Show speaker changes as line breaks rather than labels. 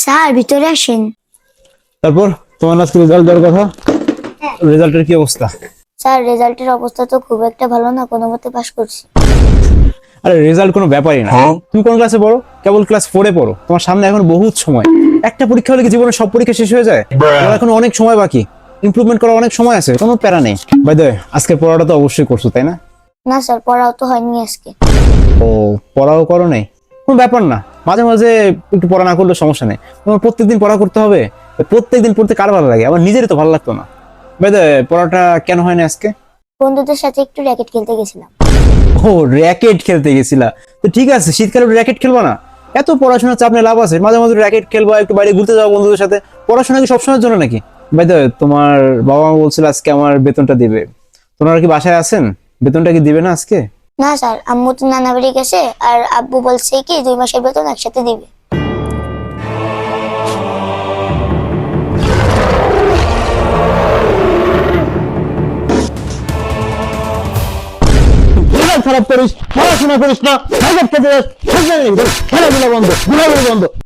Sir ভিতরে আসেন।
তারপর তোমার আজকে রেজাল্ট দেওয়ার কথা, রেজাল্টের কি অবস্থা?
স্যার রেজাল্টের অবস্থা তো খুব একটা ভালো না, কোনো মতে পাস করছি।
আরে রেজাল্ট কোনো ব্যাপারই না। তুমি কোন ক্লাসে পড়ো? কেবল ক্লাস 4-এ পড়ো। তোমার সামনে এখন বহুত সময়। একটা পরীক্ষা হলে কি জীবনের সব পরীক্ষা শেষ হয়ে যায়? তোমার এখন অনেক সময় বাকি, ইমপ্রুভমেন্ট করার অনেক সময় আছে, কোনো প্যারা নেই। বাই দ্য ওয়ে, আজকের পড়াটা তো অবশ্যই করছো তাই না?
না স্যার, পড়াও তো হয়নি আজকে।
ও, পড়াও করো নাই? কোনো ব্যাপার না, মাঝে মাঝে একটু পড়া না করলে সমস্যা নেই। তোমার প্রত্যেকদিন পড়া করতে হবে? প্রত্যেকদিন পড়তে কার ভালো লাগে? আমার নিজেরই তো ভালো লাগতো না। বাই দ্য ওয়ে, পড়াটা কেন হয় না আজকে?
বন্ধুদের সাথে একটু র্যাকেট খেলতে গেছিলাম।
ও, র্যাকেট খেলতে গেছিলা? তো ঠিক আছে, শীতকালে র্যাকেট খেলবা না? এত পড়াশোনার চাপ নিয়ে লাভ আছে? মাঝে মাঝে র্যাকেট খেলবা, একটু বাইরে ঘুরতে যাও বন্ধুদের সাথে। পড়াশোনা কি সবসময়ের জন্য নাকি? বাই দ্য ওয়ে, তোমার বাবা মা বলছিল আজকে আমার বেতনটা দিবে। তোমরা কি বাসায় আছেন? বেতনটা কি দিবে না আজকে?
না স্যার, আম্মু তো নানা বাড়ি গেছে, আর আব্বু বলছে কি 2 মাসের বেতন একসাথে দিবে।
খারাপ করিস, পড়াশোনা করিস না, খেলাধুলা বন্ধ, ঘোরাঘুরি বন্ধ।